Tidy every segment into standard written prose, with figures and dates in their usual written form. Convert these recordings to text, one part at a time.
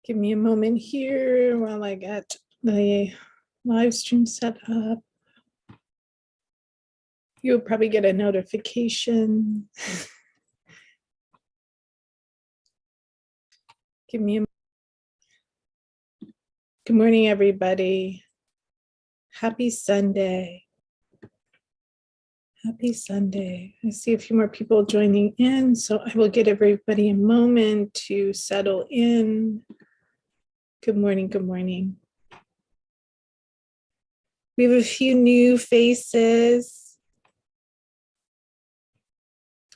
Give me a moment here while I get the live stream set up. You'll probably get a notification. Give me a Good morning, everybody. Happy Sunday. Happy Sunday. I see a few more people joining in, so I will get everybody a moment to settle in. Good morning, good morning. We have a few new faces.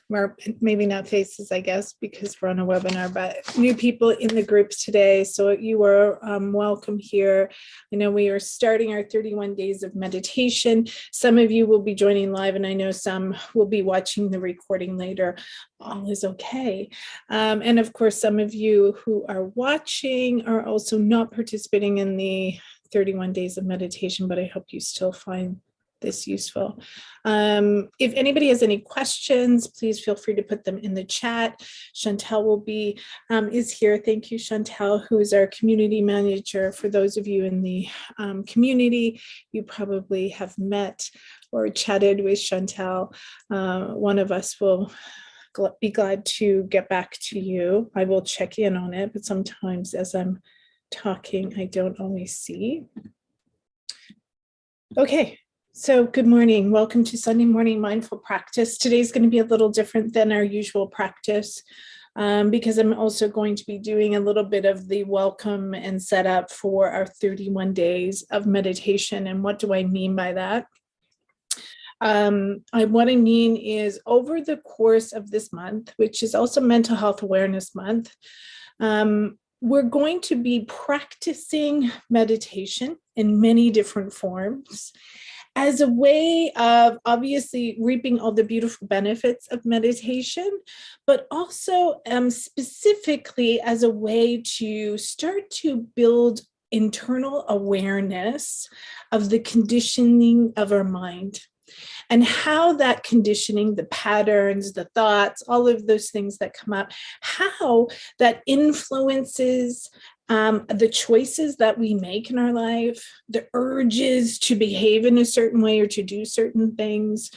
Or maybe not faces, I guess, because we're on a webinar, but new people in the groups today. So you are welcome here. I know we are starting our 31 days of meditation. Some of you will be joining live, and I know some will be watching the recording later. All is okay. And of course, some of you who are watching are also not participating in the 31 days of meditation, but I hope you still find this useful. If anybody has any questions, please feel free to put them in the chat. Chantel is here. Thank you, Chantel, who is our community manager. For those of you in the community, you probably have met or chatted with Chantel. One of us will be glad to get back to you. I will check in on it, but sometimes as I'm talking, I don't always see. Okay. So good morning. Welcome to Sunday Morning Mindful Practice. Today's going to be a little different than our usual practice because I'm also going to be doing a little bit of the welcome and setup for our 31 days of meditation. And what do I mean by that? What I mean is over the course of this month, which is also Mental Health Awareness Month, we're going to be practicing meditation in many different forms as a way of obviously reaping all the beautiful benefits of meditation, but also specifically as a way to start to build internal awareness of the conditioning of our mind and how that conditioning, the patterns, the thoughts, all of those things that come up, how that influences the choices that we make in our life, the urges to behave in a certain way or to do certain things,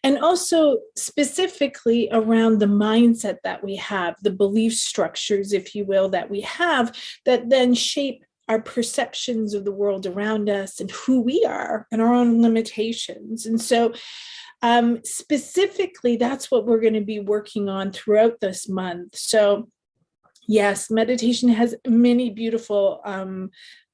and also specifically around the mindset that we have, the belief structures, if you will, that we have that then shape our perceptions of the world around us and who we are and our own limitations. And so specifically, that's what we're going to be working on throughout this month. So yes, meditation has many beautiful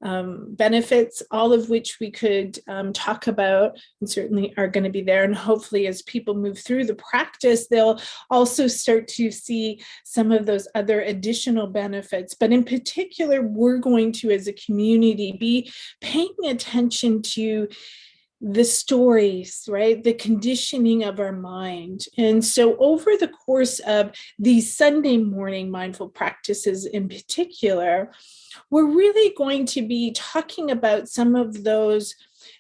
benefits, all of which we could talk about and certainly are going to be there. And hopefully as people move through the practice, they'll also start to see some of those other additional benefits. But in particular, we're going to, as a community, be paying attention to the stories, right? The conditioning of our mind. And so over the course of these Sunday morning mindful practices in particular, we're really going to be talking about some of those.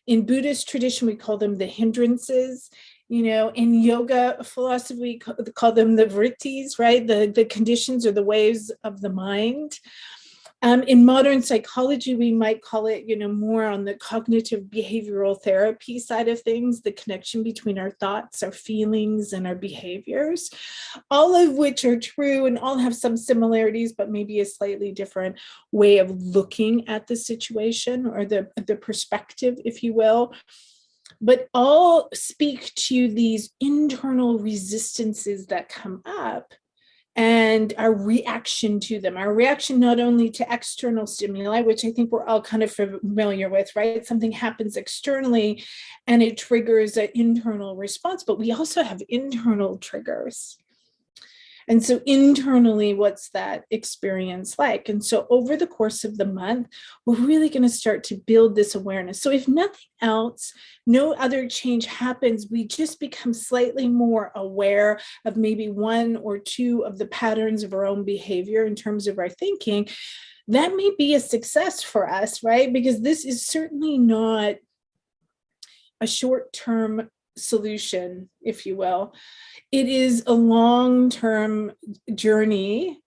In Buddhist tradition, we call them the hindrances. You know, in yoga philosophy, we call them the vrittis, right? The conditions or the waves of the mind. In modern psychology, we might call it, more on the cognitive behavioral therapy side of things, the connection between our thoughts, our feelings, and our behaviors, all of which are true and all have some similarities, but maybe a slightly different way of looking at the situation or the perspective, if you will. But all speak to these internal resistances that come up and our reaction to them, our reaction not only to external stimuli, which I think we're all kind of familiar with, right? Something happens externally and it triggers an internal response, but we also have internal triggers. And so internally, what's that experience like? And so over the course of the month, we're really going to start to build this awareness. So if nothing else, no other change happens, we just become slightly more aware of maybe one or two of the patterns of our own behavior in terms of our thinking. That may be a success for us, right? Because this is certainly not a short-term solution, if you will. It is a long-term journey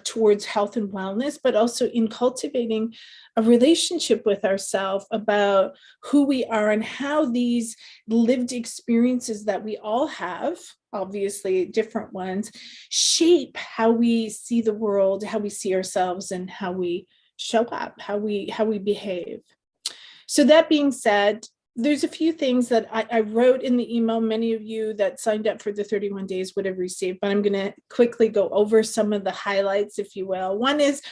towards health and wellness, but also in cultivating a relationship with ourselves about who we are and how these lived experiences that we all have, obviously different ones, shape how we see the world, how we see ourselves, and how we show up, how we behave. So that being said, there's a few things that I wrote in the email. Many of you that signed up for the 31 days would have received, but I'm going to quickly go over some of the highlights, if you will. One is,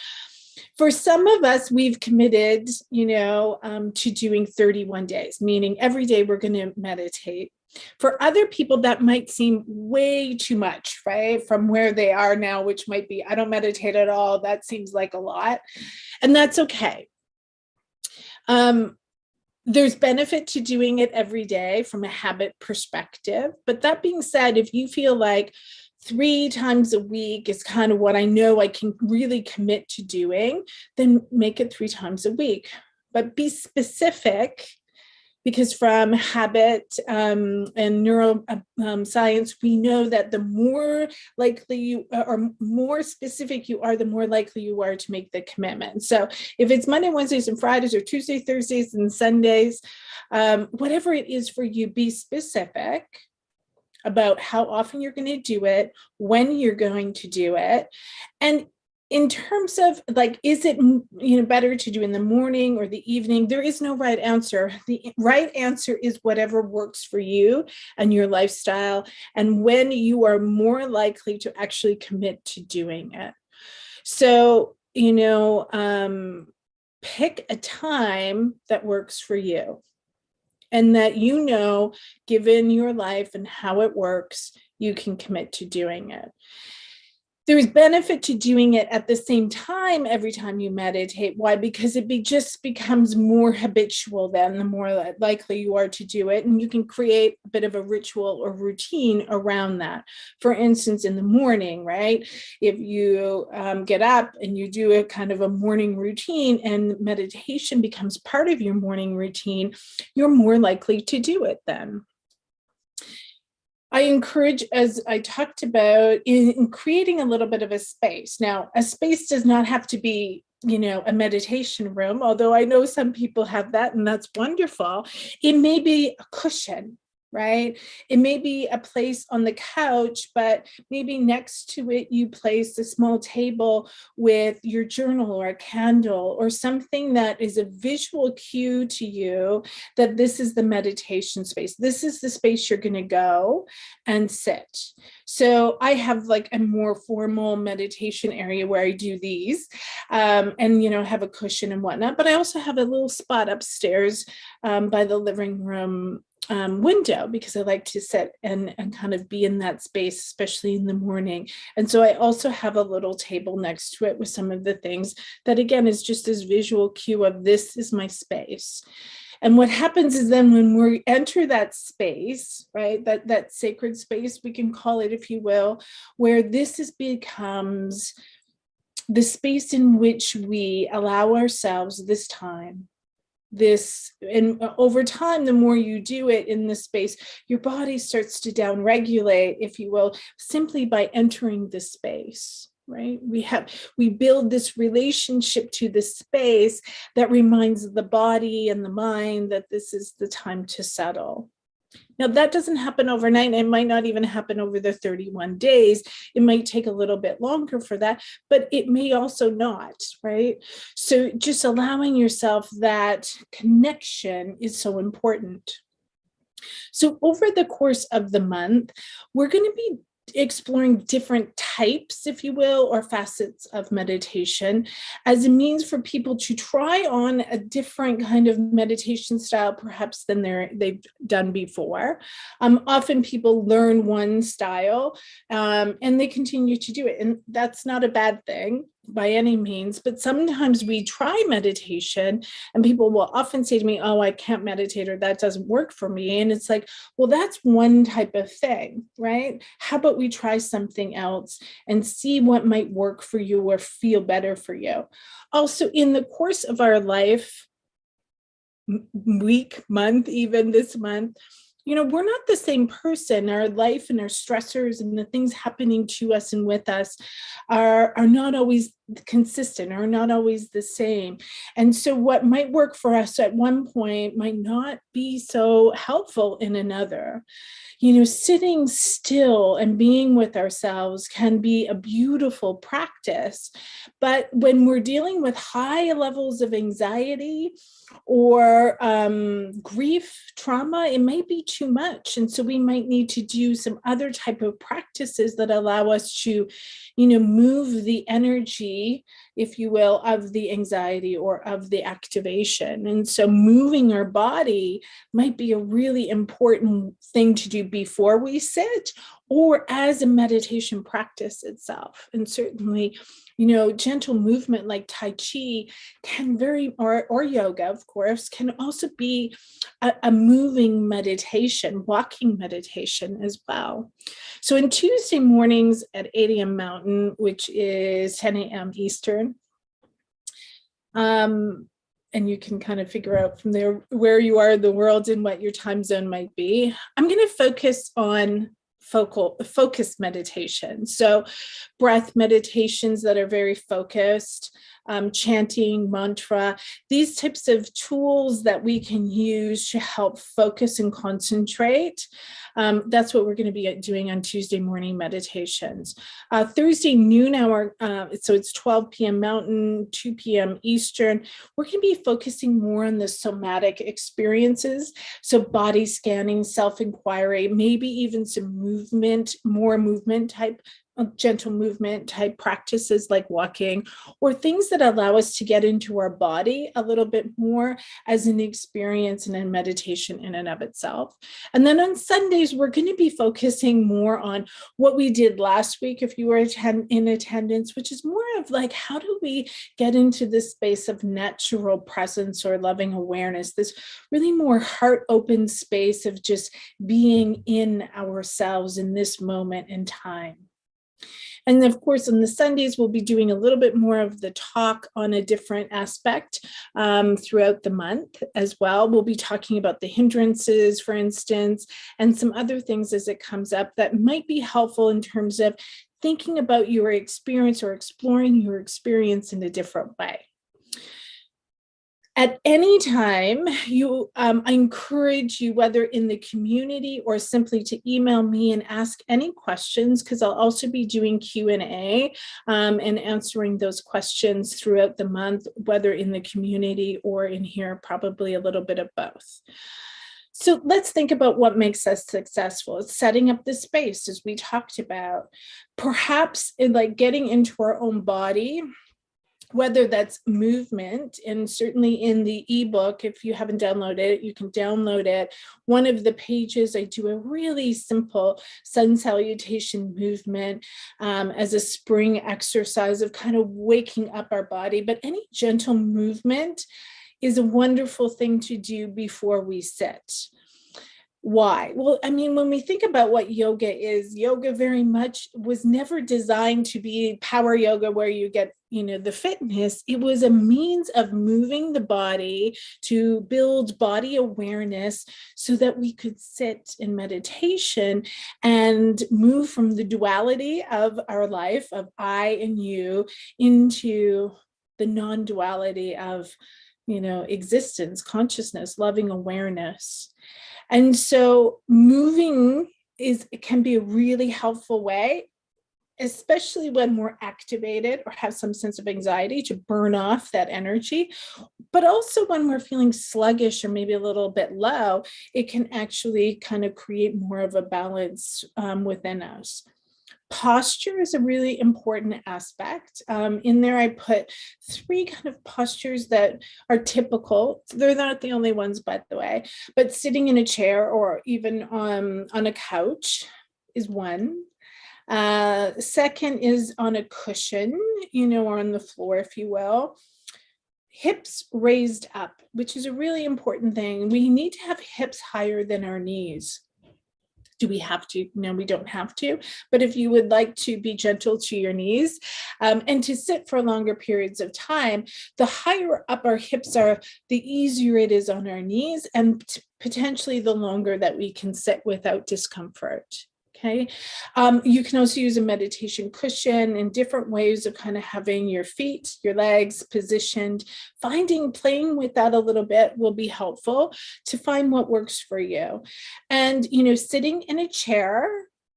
for some of us, we've committed, to doing 31 days, meaning every day we're going to meditate. For other people, that might seem way too much, right? From where they are now, which might be, I don't meditate at all. That seems like a lot. And that's okay. There's benefit to doing it every day from a habit perspective. But that being said, if you feel like 3 times a week is kind of what I know I can really commit to doing, then make it 3 times a week. But be specific, because from habit and neuroscience, we know that the more likely you or more specific you are, the more likely you are to make the commitment. So if it's Monday, Wednesdays, and Fridays, or Tuesday, Thursdays, and Sundays, whatever it is for you, be specific about how often you're going to do it, when you're going to do it. And in terms of like, is it better to do in the morning or the evening? There is no right answer. The right answer is whatever works for you and your lifestyle, and when you are more likely to actually commit to doing it. So, pick a time that works for you, and that given your life and how it works, you can commit to doing it. There's benefit to doing it at the same time every time you meditate. Why? Because it just becomes more habitual then, the more likely you are to do it. And you can create a bit of a ritual or routine around that. For instance, in the morning, right? If you get up and you do a kind of a morning routine and meditation becomes part of your morning routine, you're more likely to do it then. I encourage, as I talked about, in creating a little bit of a space. Now, a space does not have to be, a meditation room, although I know some people have that, and that's wonderful. It may be a cushion, right? It may be a place on the couch, but maybe next to it, you place a small table with your journal or a candle or something that is a visual cue to you that this is the meditation space. This is the space you're going to go and sit. So I have like a more formal meditation area where I do these and, have a cushion and whatnot, but I also have a little spot upstairs by the living room window, because I like to sit and kind of be in that space, especially in the morning. And so I also have a little table next to it with some of the things that, again, is just this visual cue of this is my space. And what happens is then when we enter that space, right, that sacred space, we can call it, if you will, where becomes the space in which we allow ourselves this time. And over time, the more you do it in this space, your body starts to downregulate, if you will, simply by entering the space, right? We build this relationship to the space that reminds the body and the mind that this is the time to settle. Now, that doesn't happen overnight. It might not even happen over the 31 days. It might take a little bit longer for that, but it may also not, right? So just allowing yourself that connection is so important. So over the course of the month, we're going to be exploring different types, if you will, or facets of meditation as a means for people to try on a different kind of meditation style, perhaps than they've done before. Often people learn one style and they continue to do it. And that's not a bad thing by any means, but sometimes we try meditation and people will often say to me, oh, I can't meditate, or that doesn't work for me. And it's like, well, that's one type of thing, right? How about we try something else and see what might work for you or feel better for you? Also, in the course of our life, week, month, even this month, we're not the same person. Our life and our stressors and the things happening to us and with us are not always consistent, are not always the same. And so what might work for us at one point might not be so helpful in another. Sitting still and being with ourselves can be a beautiful practice. But when we're dealing with high levels of anxiety or grief, trauma, it might be too much. And so we might need to do some other type of practices that allow us to, move the energy, if you will, of the anxiety or of the activation. And so moving our body might be a really important thing to do before we sit or as a meditation practice itself. And certainly, gentle movement like Tai Chi can or yoga, of course, can also be a moving meditation, walking meditation as well. So on Tuesday mornings at 8 a.m. Mountain, which is 10 a.m. Eastern, and you can kind of figure out from there where you are in the world and what your time zone might be. I'm going to focus on focus meditation. So breath meditations that are very focused, chanting, mantra, these types of tools that we can use to help focus and concentrate. That's what we're going to be doing on Tuesday morning meditations. Thursday noon hour, so it's 12 p.m. Mountain, 2 p.m. Eastern, we're going to be focusing more on the somatic experiences. So body scanning, self-inquiry, maybe even some movement, more movement type, gentle movement type practices like walking, or things that allow us to get into our body a little bit more as an experience and a meditation in and of itself. And then on Sundays, we're going to be focusing more on what we did last week, if you were in attendance, which is more of like, how do we get into this space of natural presence or loving awareness, this really more heart open space of just being in ourselves in this moment in time. And of course, on the Sundays, we'll be doing a little bit more of the talk on a different aspect throughout the month as well. We'll be talking about the hindrances, for instance, and some other things as it comes up that might be helpful in terms of thinking about your experience or exploring your experience in a different way. At any time, I encourage you, whether in the community or simply to email me and ask any questions, because I'll also be doing Q&A and answering those questions throughout the month, whether in the community or in here, probably a little bit of both. So let's think about what makes us successful. It's setting up the space, as we talked about, perhaps in like getting into our own body, whether that's movement, and certainly in the ebook, if you haven't downloaded it, you can download it. One of the pages, I do a really simple sun salutation movement as a spring exercise of kind of waking up our body. But any gentle movement is a wonderful thing to do before we sit. Why? Well, I mean, when we think about what yoga is, yoga very much was never designed to be power yoga where you get, the fitness. It was a means of moving the body to build body awareness so that we could sit in meditation and move from the duality of our life of I and you into the non-duality of, existence, consciousness, loving awareness. And so moving can be a really helpful way, especially when we're activated or have some sense of anxiety, to burn off that energy. But also when we're feeling sluggish or maybe a little bit low, it can actually kind of create more of a balance within us. Posture is a really important aspect. In there, I put 3 kind of postures that are typical. They're not the only ones, by the way, but sitting in a chair or even on a couch is one. Second is on a cushion, or on the floor, if you will. Hips raised up, which is a really important thing. We need to have hips higher than our knees. Do we have to? No, we don't have to. But if you would like to be gentle to your knees and to sit for longer periods of time, the higher up our hips are, the easier it is on our knees, and potentially the longer that we can sit without discomfort. Okay. You can also use a meditation cushion and different ways of kind of having your feet, your legs positioned. Playing with that a little bit will be helpful to find what works for you. And, sitting in a chair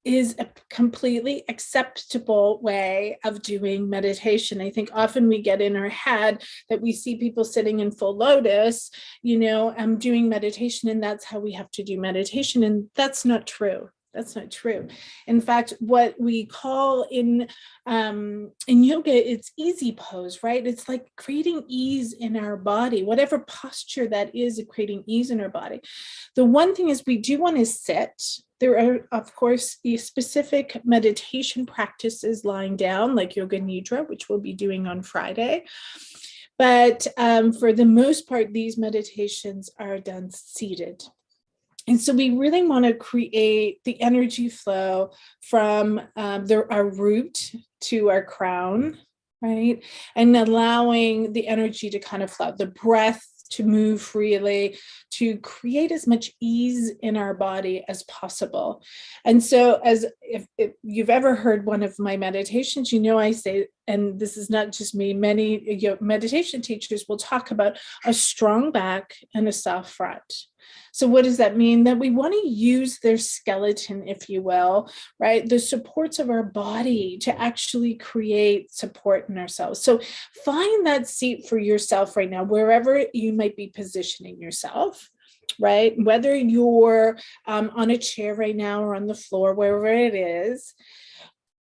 is a completely acceptable way of doing meditation. I think often we get in our head that we see people sitting in full lotus, doing meditation, and that's how we have to do meditation. And that's not true. That's not true. In fact, what we call in yoga, it's easy pose, right? It's like creating ease in our body, whatever posture that is, creating ease in our body. The one thing is we do want to sit. There are, of course, specific meditation practices lying down, like Yoga Nidra, which we'll be doing on Friday. But for the most part, these meditations are done seated. And so we really want to create the energy flow from our root to our crown, right? And allowing the energy to kind of flow, the breath to move freely, to create as much ease in our body as possible. And so if you've ever heard one of my meditations, I say, and this is not just me, many meditation teachers will talk about a strong back and a soft front. So what does that mean? That we want to use their skeleton, if you will, right? The supports of our body to actually create support in ourselves. So find that seat for yourself right now, wherever you might be positioning yourself, right? Whether you're on a chair right now or on the floor, wherever it is.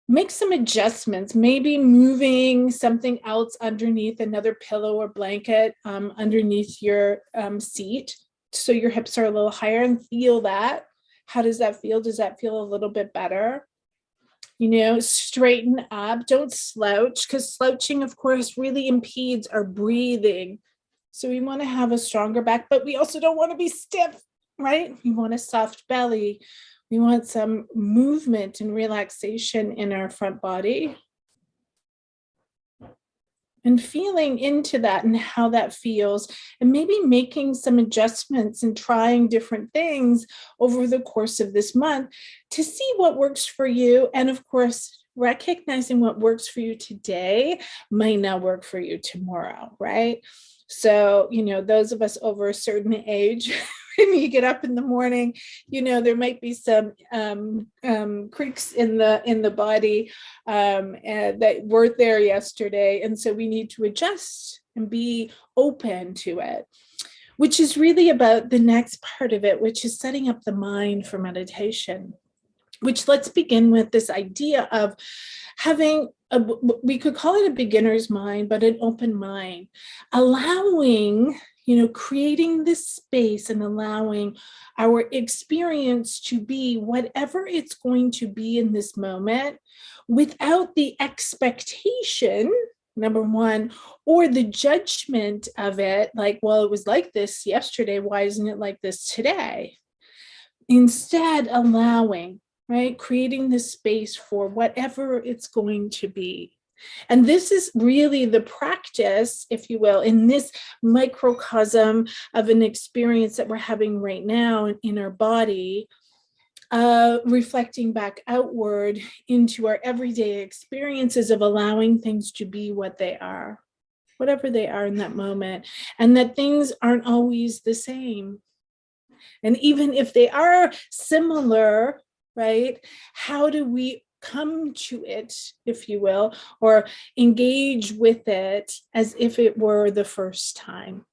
Make some adjustments, maybe moving something else underneath, another pillow or blanket underneath your seat, so your hips are a little higher, and feel that. How does that feel? Does that feel a little bit better? Straighten up. Don't slouch, because slouching, of course, really impedes our breathing. So we want to have a stronger back, but we also don't want to be stiff, right? We want a soft belly. We want some movement and relaxation in our front body. And feeling into that and how that feels, and maybe making some adjustments and trying different things over the course of this month to see what works for you. And of course, recognizing what works for you today might not work for you tomorrow, right? So, those of us over a certain age, when you get up in the morning, there might be some creaks in the body that weren't there yesterday. And so we need to adjust and be open to it, which is really about the next part of it, which is setting up the mind for meditation. Which, let's begin with this idea of having we could call it a beginner's mind, but an open mind, allowing, creating this space and allowing our experience to be whatever it's going to be in this moment, without the expectation, number one, or the judgment of it, like, well, it was like this yesterday, why isn't it like this today? Instead, allowing, right? Creating this space for whatever it's going to be. And this is really the practice, if you will, in this microcosm of an experience that we're having right now in our body, reflecting back outward into our everyday experiences of allowing things to be what they are, whatever they are in that moment, and that things aren't always the same. And even if they are similar, right? How do we come to it, if you will, or engage with it as if it were the first time?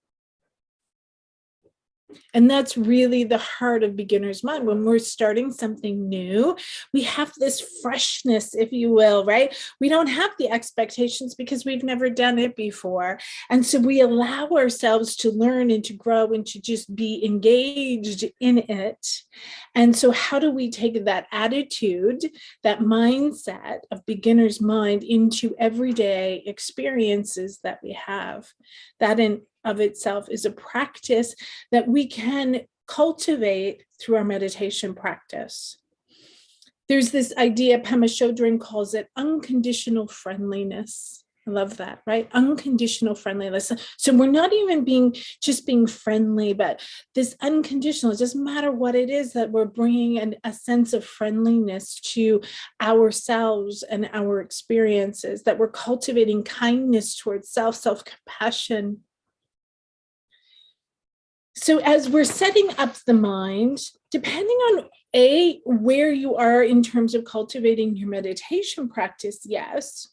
And that's really the heart of beginner's mind. When we're starting something new, we have this freshness, if you will, right? We don't have the expectations because we've never done it before. And so we allow ourselves to learn and to grow and to just be engaged in it. And so how do we take that attitude, that mindset of beginner's mind into everyday experiences that we have? That in of itself is a practice that we can cultivate through our meditation practice. There's this idea, Pema Chodron calls it unconditional friendliness. I love that, right? Unconditional friendliness. So we're not even being friendly, but this unconditional, it doesn't matter what it is, that we're bringing a sense of friendliness to ourselves and our experiences, that we're cultivating kindness towards self-compassion. So as we're setting up the mind, depending on where you are in terms of cultivating your meditation practice, yes,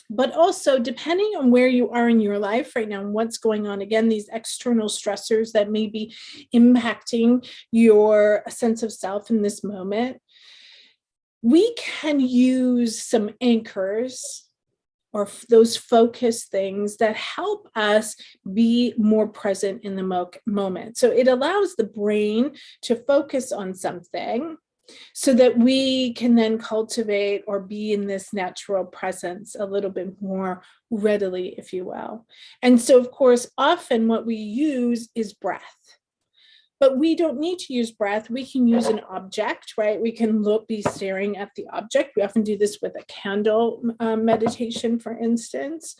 but also depending on where you are in your life right now and what's going on, again, these external stressors that may be impacting your sense of self in this moment, we can use some anchors or those focus things that help us be more present in the moment. So it allows the brain to focus on something so that we can then cultivate or be in this natural presence a little bit more readily, if you will. And so, of course, often what we use is breath. But we don't need to use breath. We can use an object, right? We can be staring at the object. We often do this with a candle meditation, for instance,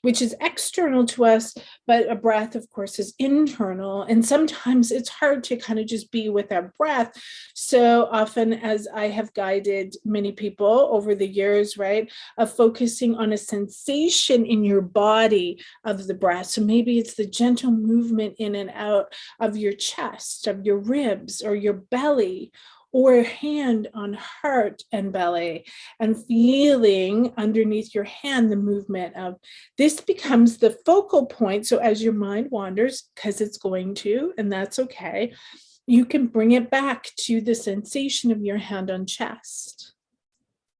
which is external to us, but a breath, of course, is internal. And sometimes it's hard to kind of just be with our breath. So often, as I have guided many people over the years, right, of focusing on a sensation in your body of the breath. So maybe it's the gentle movement in and out of your chest, of your ribs, or your belly, or hand on heart and belly, and feeling underneath your hand the movement of this becomes the focal point. So as your mind wanders, because it's going to, and that's okay, you can bring it back to the sensation of your hand on chest.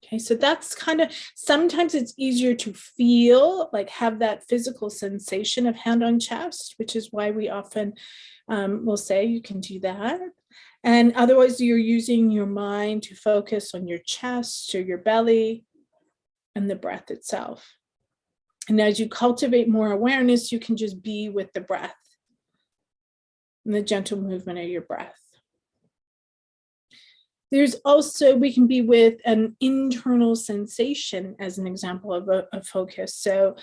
Okay, so that's kind of, sometimes it's easier to feel, like have that physical sensation of hand on chest, which is why we often will say you can do that. And otherwise, you're using your mind to focus on your chest or your belly and the breath itself. And as you cultivate more awareness, you can just be with the breath and the gentle movement of your breath. There's also, we can be with an internal sensation as an example of a focus. So,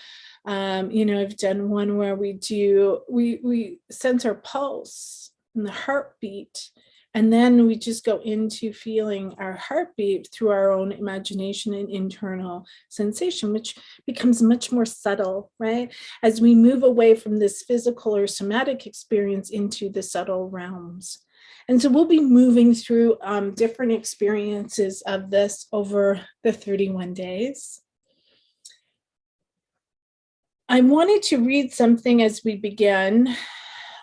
I've done one where we sense our pulse and the heartbeat. And then we just go into feeling our heartbeat through our own imagination and internal sensation, which becomes much more subtle, right? As we move away from this physical or somatic experience into the subtle realms. And so we'll be moving through different experiences of this over the 31 days. I wanted to read something as we begin.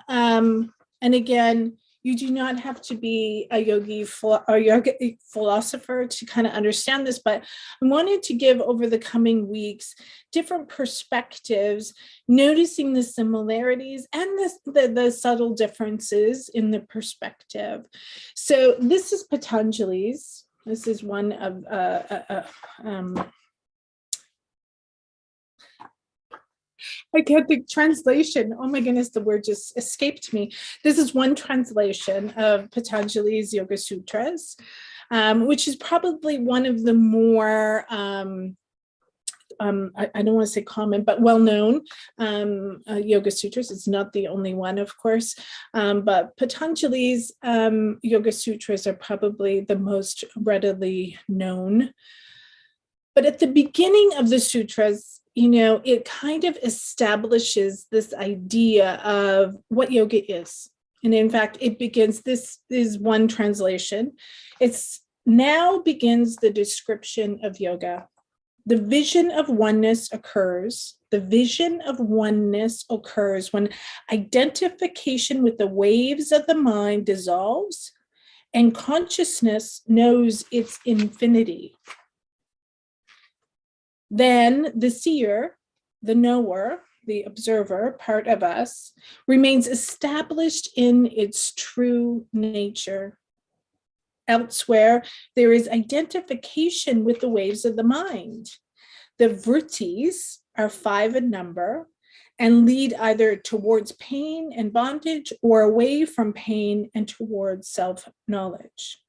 And again, you do not have to be a yogi or yoga philosopher to kind of understand this, but I wanted to give over the coming weeks different perspectives, noticing the similarities and the subtle differences in the perspective. So this is Patanjali's. This is one of I can't think translation. Oh my goodness, the word just escaped me. This is one translation of Patanjali's Yoga Sutras, which is probably one of the more, I don't want to say common, but well-known Yoga Sutras. It's not the only one, of course, but Patanjali's Yoga Sutras are probably the most readily known. But at the beginning of the sutras, it kind of establishes this idea of what yoga is. And in fact, it begins, this is one translation. It's now begins the description of yoga. The vision of oneness occurs. The vision of oneness occurs when identification with the waves of the mind dissolves and consciousness knows its infinity. Then the seer, the knower, the observer, part of us, remains established in its true nature. Elsewhere, there is identification with the waves of the mind. The vrittis are 5 in number and lead either towards pain and bondage or away from pain and towards self-knowledge.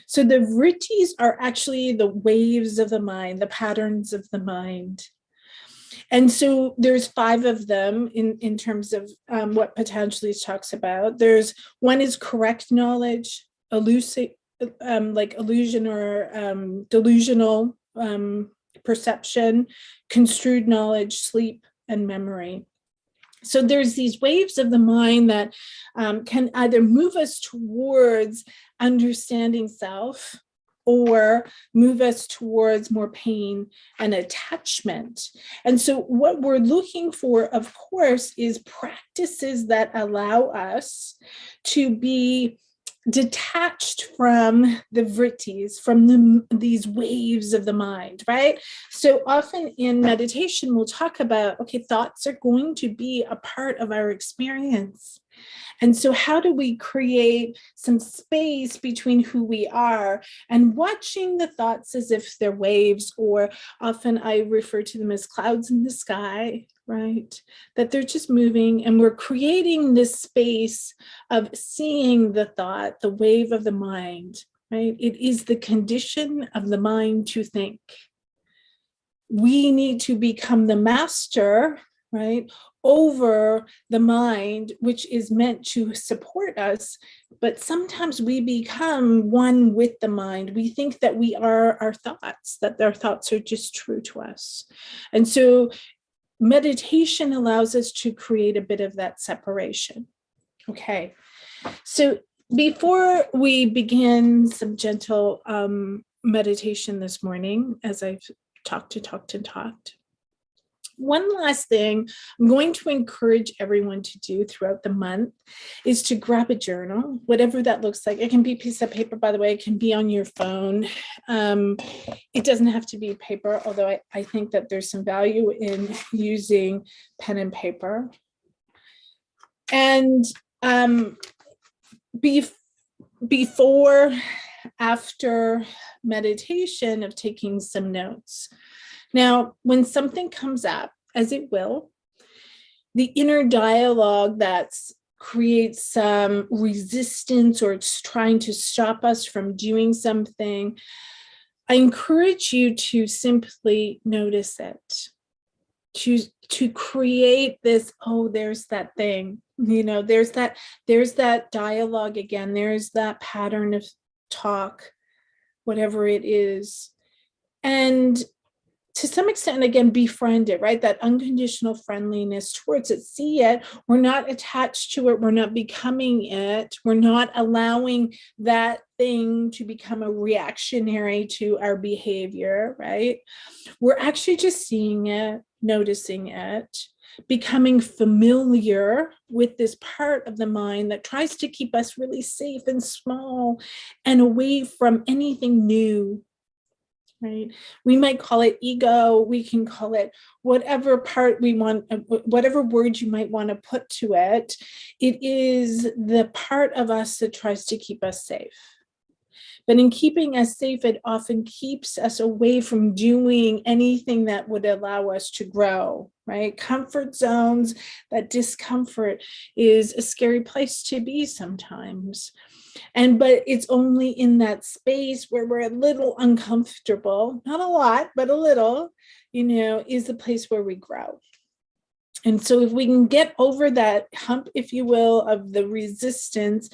So the vrittis are actually the waves of the mind, the patterns of the mind. And so there's 5 of them in terms of what Patanjali talks about. One is correct knowledge, like illusion or delusional perception, construed knowledge, sleep, and memory. So there's these waves of the mind that can either move us towards understanding self or move us towards more pain and attachment. And so what we're looking for, of course, is practices that allow us to be detached from the vrittis, from these waves of the mind, right? So often in meditation, we'll talk about, okay, thoughts are going to be a part of our experience. And so how do we create some space between who we are and watching the thoughts as if they're waves, or often I refer to them as clouds in the sky, right? That they're just moving, and we're creating this space of seeing the thought, the wave of the mind, right? It is the condition of the mind to think. We need to become the master, right, over the mind, which is meant to support us. But sometimes we become one with the mind. We think that we are our thoughts, that our thoughts are just true to us. And so meditation allows us to create a bit of that separation. Okay, so before we begin some gentle meditation this morning, as I've talked, one last thing I'm going to encourage everyone to do throughout the month is to grab a journal, whatever that looks like. It can be a piece of paper, by the way, it can be on your phone. It doesn't have to be paper, although I think that there's some value in using pen and paper. And before, after meditation, of taking some notes. Now, when something comes up, as it will, the inner dialogue that creates some resistance or it's trying to stop us from doing something, I encourage you to simply notice it, to create this, oh, there's that thing, there's that dialogue again, there's that pattern of talk, whatever it is. And to some extent, again, befriend it, right? That unconditional friendliness towards it. See it. We're not attached to it. We're not becoming it. We're not allowing that thing to become a reactionary to our behavior, right? We're actually just seeing it, noticing it, becoming familiar with this part of the mind that tries to keep us really safe and small and away from anything new. Right? We might call it ego. We can call it whatever part we want, whatever word you might want to put to it. It is the part of us that tries to keep us safe. But in keeping us safe, it often keeps us away from doing anything that would allow us to grow, right? Comfort zones, that discomfort is a scary place to be sometimes. But it's only in that space where we're a little uncomfortable, not a lot, but a little, is the place where we grow. And so if we can get over that hump, if you will, of the resistance,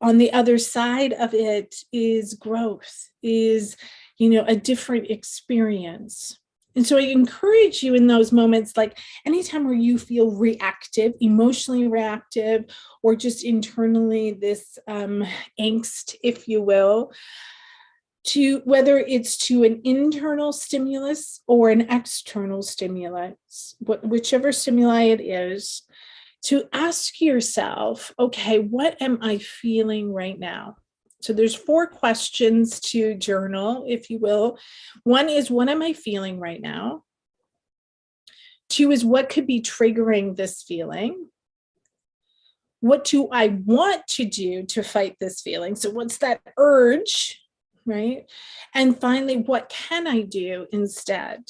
on the other side of it is growth, is, a different experience. And so I encourage you in those moments, like anytime where you feel reactive, emotionally reactive, or just internally this angst, if you will, to whether it's to an internal stimulus or an external stimulus, whichever stimuli it is, to ask yourself, okay, what am I feeling right now? So there's 4 questions to journal, if you will. 1 is, what am I feeling right now? 2 is, what could be triggering this feeling? What do I want to do to fight this feeling? So what's that urge, right? And finally, what can I do instead?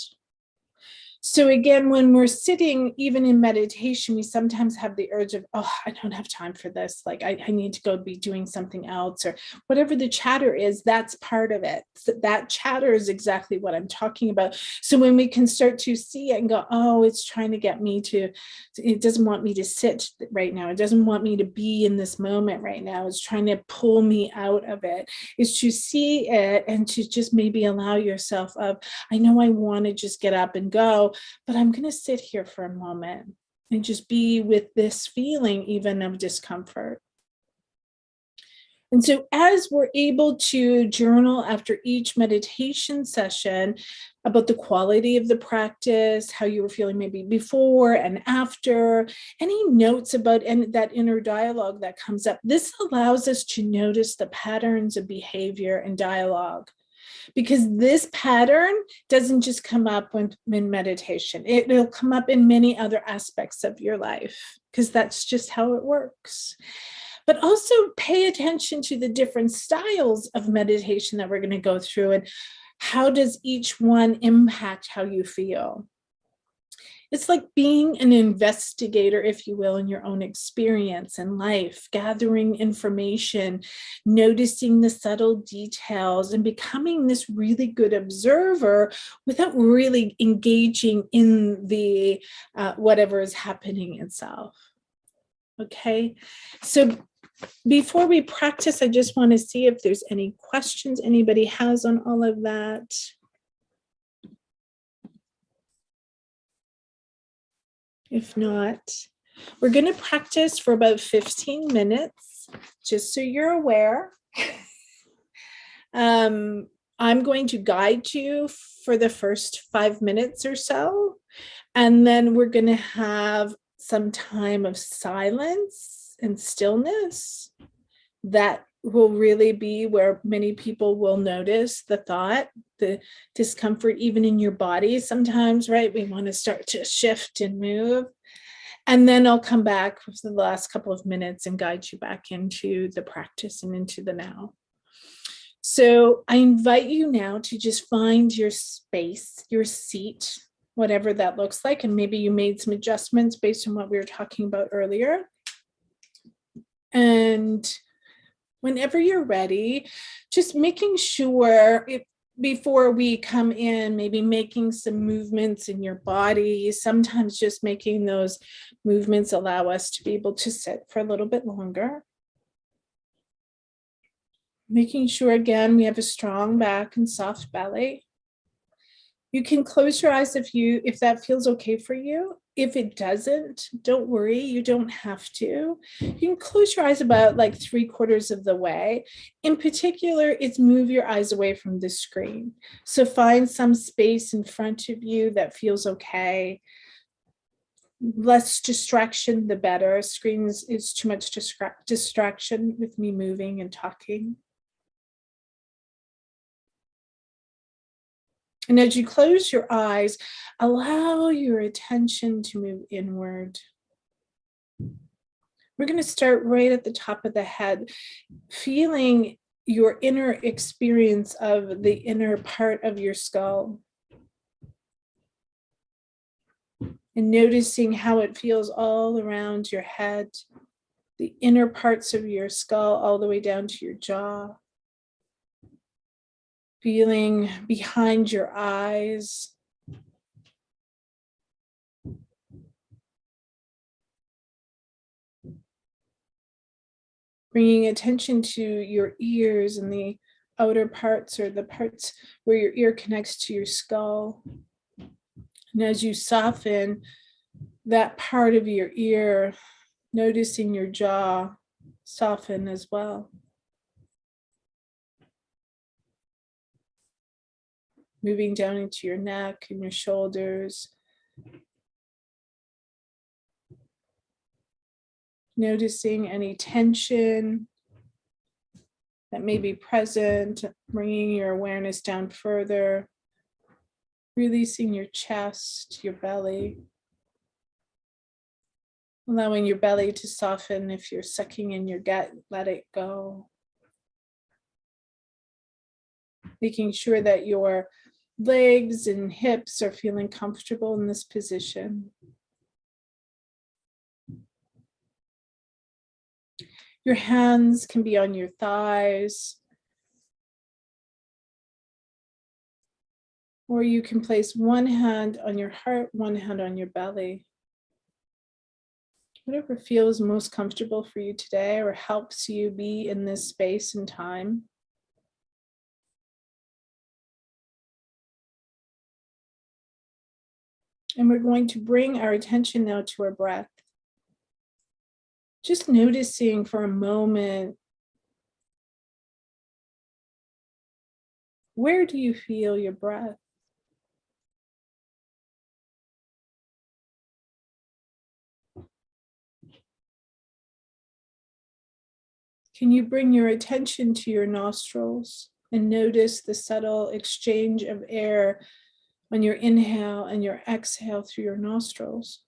So again, when we're sitting, even in meditation, we sometimes have the urge of, oh, I don't have time for this. Like I need to go be doing something else, or whatever the chatter is, that's part of it. So that chatter is exactly what I'm talking about. So when we can start to see it and go, oh, it's trying to get me to, it doesn't want me to sit right now. It doesn't want me to be in this moment right now. It's trying to pull me out of it. Is to see it and to just maybe allow yourself of, I know I want to just get up and go, but I'm going to sit here for a moment and just be with this feeling even of discomfort. And so as we're able to journal after each meditation session about the quality of the practice, how you were feeling maybe before and after, any notes about that inner dialogue that comes up, this allows us to notice the patterns of behavior and dialogue. Because this pattern doesn't just come up when in meditation. It'll come up in many other aspects of your life, because that's just how it works. But also pay attention to the different styles of meditation that we're going to go through, and how does each one impact how you feel. It's like being an investigator, if you will, in your own experience and life, gathering information, noticing the subtle details, and becoming this really good observer without really engaging in the whatever is happening itself. Okay, so before we practice, I just want to see if there's any questions anybody has on all of that. If not, we're going to practice for about 15 minutes, just so you're aware. I'm going to guide you for the first 5 minutes or so, and then we're going to have some time of silence and stillness. That will really be where many people will notice the thought, the discomfort, even in your body sometimes, right? We want to start to shift and move. And then I'll come back for the last couple of minutes and guide you back into the practice and into the now. So I invite you now to just find your space, your seat, whatever that looks like. And maybe you made some adjustments based on what we were talking about earlier. And whenever you're ready, just making sure before we come in, maybe making some movements in your body. Sometimes just making those movements allow us to be able to sit for a little bit longer. Making sure, again, we have a strong back and soft belly. You can close your eyes if that feels okay for you. If it doesn't, don't worry, you don't have to. You can close your eyes about like 3/4 of the way. In particular, it's move your eyes away from the screen. So find some space in front of you that feels okay. Less distraction, the better. Screens is too much distraction with me moving and talking. And as you close your eyes, allow your attention to move inward. We're going to start right at the top of the head, feeling your inner experience of the inner part of your skull. And noticing how it feels all around your head, the inner parts of your skull all the way down to your jaw. Feeling behind your eyes. Bringing attention to your ears and the outer parts, or the parts where your ear connects to your skull. And as you soften that part of your ear, noticing your jaw soften as well. Moving down into your neck and your shoulders. Noticing any tension that may be present, bringing your awareness down further. Releasing your chest, your belly. Allowing your belly to soften. If you're sucking in your gut, let it go. Making sure that your legs and hips are feeling comfortable in this position. Your hands can be on your thighs, or you can place one hand on your heart, one hand on your belly. Whatever feels most comfortable for you today or helps you be in this space and time. And we're going to bring our attention now to our breath. Just noticing for a moment, where do you feel your breath? Can you bring your attention to your nostrils and notice the subtle exchange of air on your inhale and your exhale through your nostrils?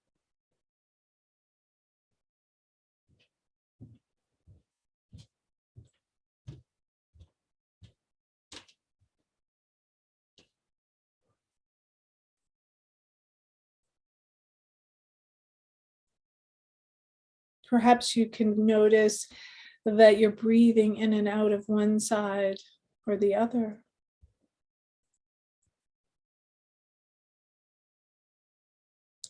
Perhaps you can notice that you're breathing in and out of one side or the other.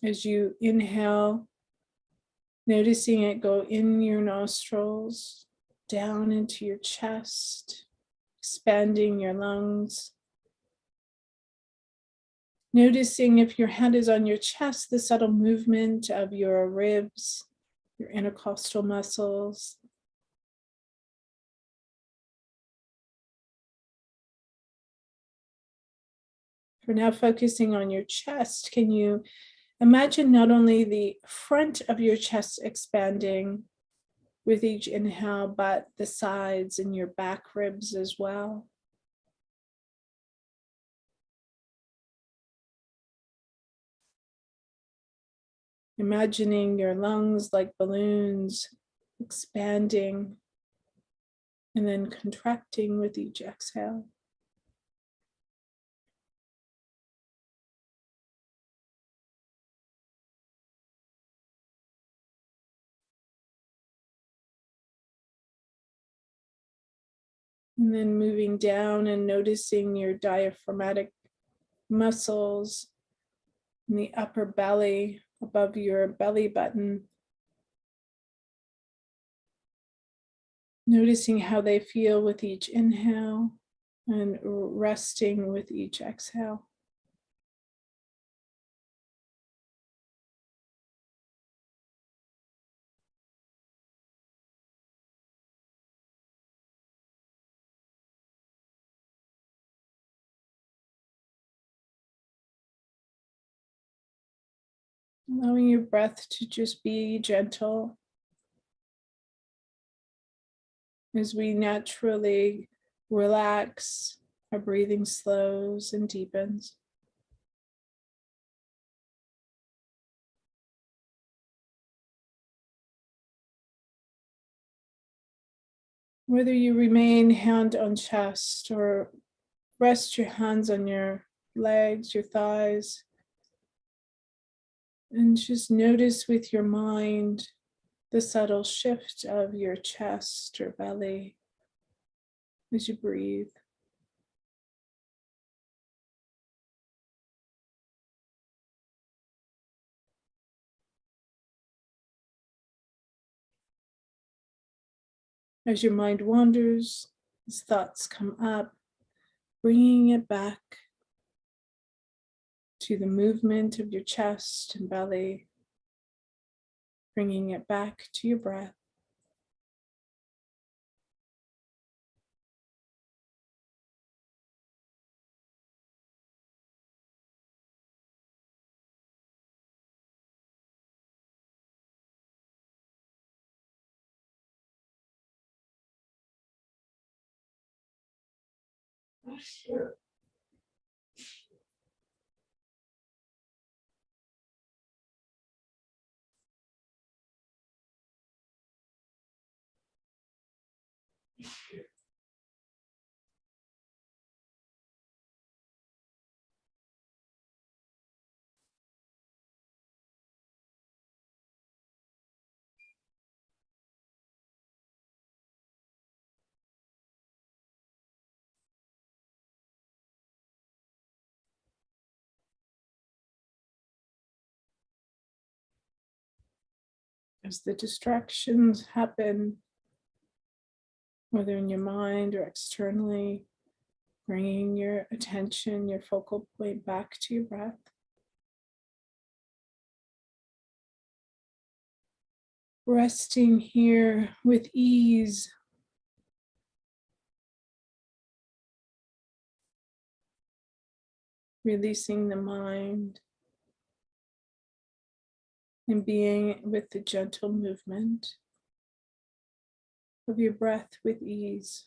As you inhale, noticing it go in your nostrils, down into your chest, expanding your lungs. Noticing if your hand is on your chest, the subtle movement of your ribs, your intercostal muscles. For now, focusing on your chest, can you imagine not only the front of your chest expanding with each inhale, but the sides and your back ribs as well? Imagining your lungs like balloons, expanding and then contracting with each exhale. And then moving down and noticing your diaphragmatic muscles in the upper belly, above your belly button. Noticing how they feel with each inhale and resting with each exhale. Allowing your breath to just be gentle as we naturally relax, our breathing slows and deepens. Whether you remain hand on chest or rest your hands on your legs, your thighs, and just notice with your mind the subtle shift of your chest or belly as you breathe. As your mind wanders, as thoughts come up, bringing it back to the movement of your chest and belly, bringing it back to your breath. As the distractions happen, whether in your mind or externally, bringing your attention, your focal point back to your breath. Resting here with ease. Releasing the mind and being with the gentle movement of your breath with ease.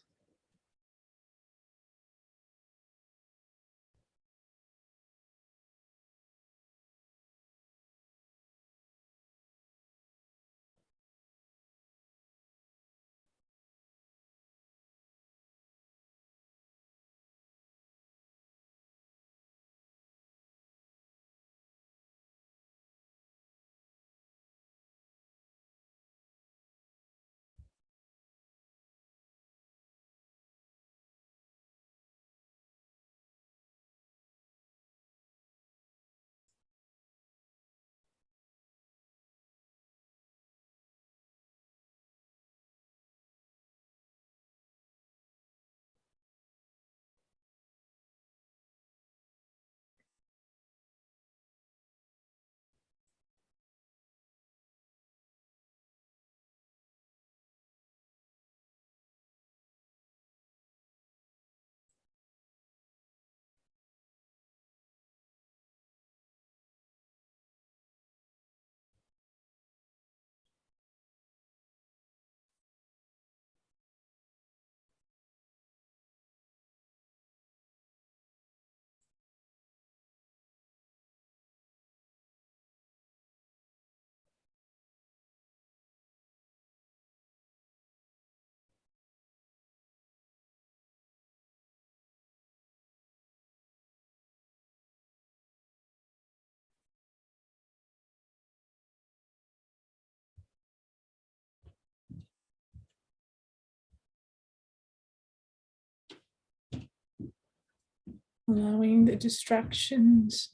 Allowing the distractions,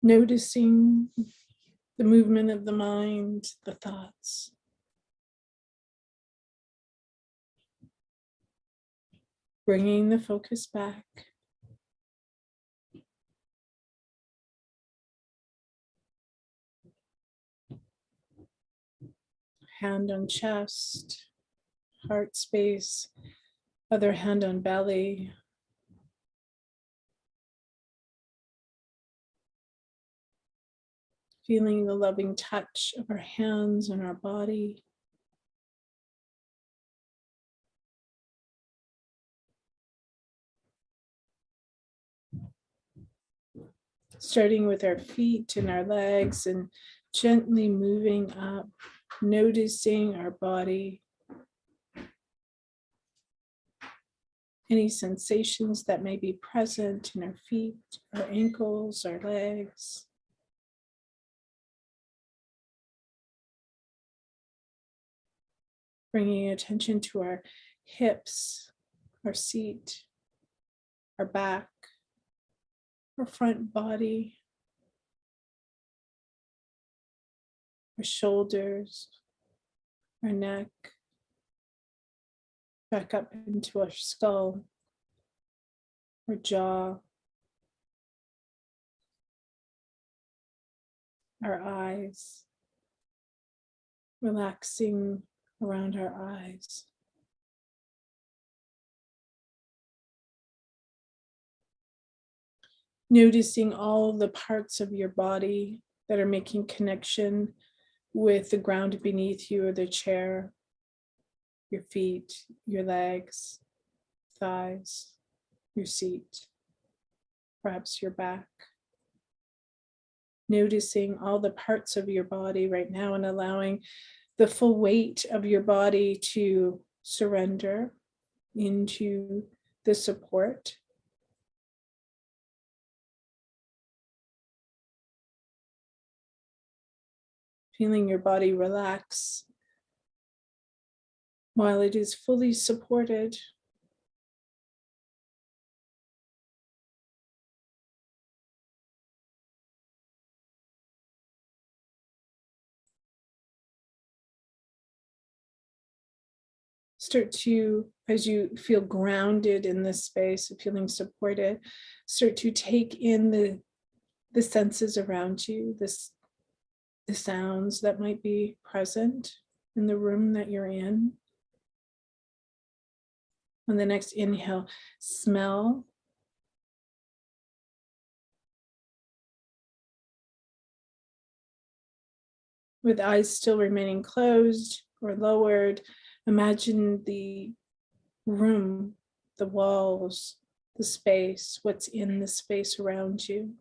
noticing the movement of the mind, the thoughts. Bringing the focus back. Hand on chest, heart space, other hand on belly. Feeling the loving touch of our hands and our body. Starting with our feet and our legs and gently moving up, noticing our body. Any sensations that may be present in our feet, our ankles, our legs. Bringing attention to our hips, our seat, our back, our front body, our shoulders, our neck, back up into our skull, our jaw, our eyes, relaxing around our eyes. Noticing all the parts of your body that are making connection with the ground beneath you or the chair, your feet, your legs, thighs, your seat, perhaps your back. Noticing all the parts of your body right now and allowing the full weight of your body to surrender into the support. Feeling your body relax while it is fully supported. Start to, as you feel grounded in this space, feeling supported, start to take in the senses around you, the sounds that might be present in the room that you're in. On the next inhale, smell. With eyes still remaining closed or lowered, imagine the room, the walls, the space, what's in the space around you.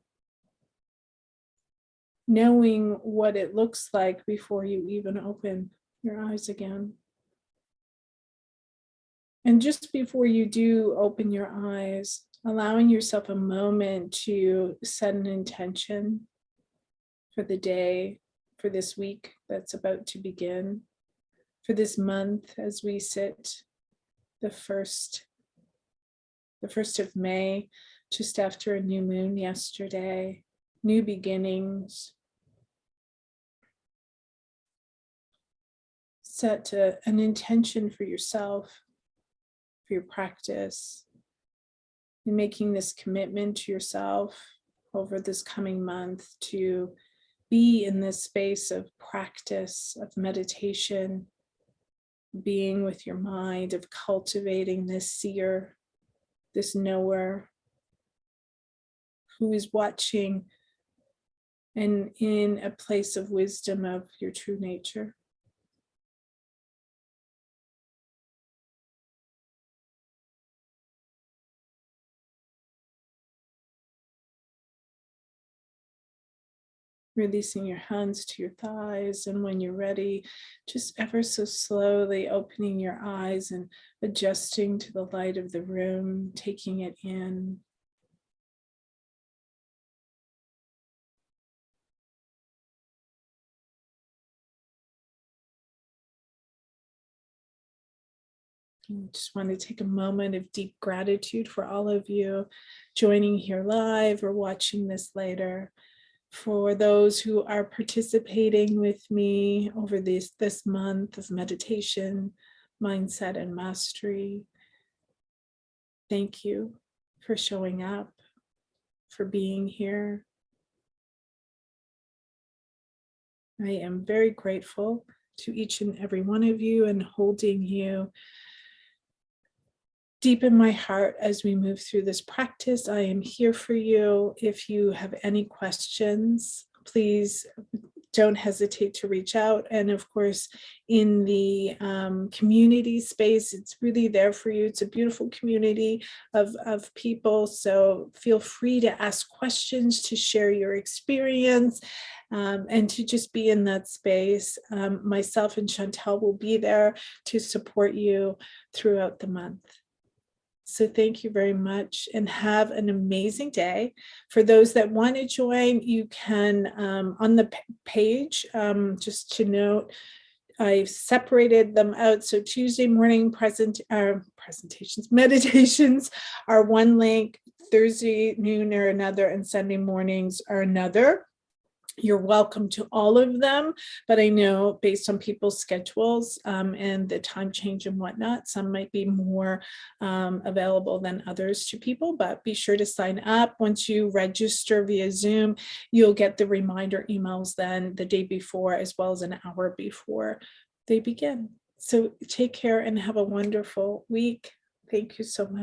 Knowing what it looks like before you even open your eyes again. And just before you do open your eyes, allowing yourself a moment to set an intention for the day, for this week that's about to begin, for this month as we sit the 1st of May, just after a new moon yesterday, new beginnings. Set an intention for yourself, for your practice, and making this commitment to yourself over this coming month to be in this space of practice, of meditation, being with your mind, of cultivating this seer, this knower who is watching and in a place of wisdom of your true nature. Releasing your hands to your thighs, and when you're ready, just ever so slowly opening your eyes and adjusting to the light of the room, taking it in. I just want to take a moment of deep gratitude for all of you joining here live or watching this later. For those who are participating with me over this month of meditation, mindset, and mastery. Thank you for showing up, for being here. I am very grateful to each and every one of you and holding you deep in my heart as we move through this practice. I am here for you. If you have any questions, please don't hesitate to reach out. And of course, in the community space, it's really there for you. It's a beautiful community of people. So feel free to ask questions, to share your experience, and to just be in that space. Myself and Chantel will be there to support you throughout the month. So thank you very much and have an amazing day. For those that want to join, you can on the page, just to note, I've separated them out. So Tuesday morning presentations, meditations are one link, Thursday noon are another, and Sunday mornings are another. You're welcome to all of them, but I know based on people's schedules and the time change and whatnot, some might be more available than others to people, but be sure to sign up. Once you register via Zoom, you'll get the reminder emails then the day before, as well as an hour before they begin. So take care and have a wonderful week. Thank you so much.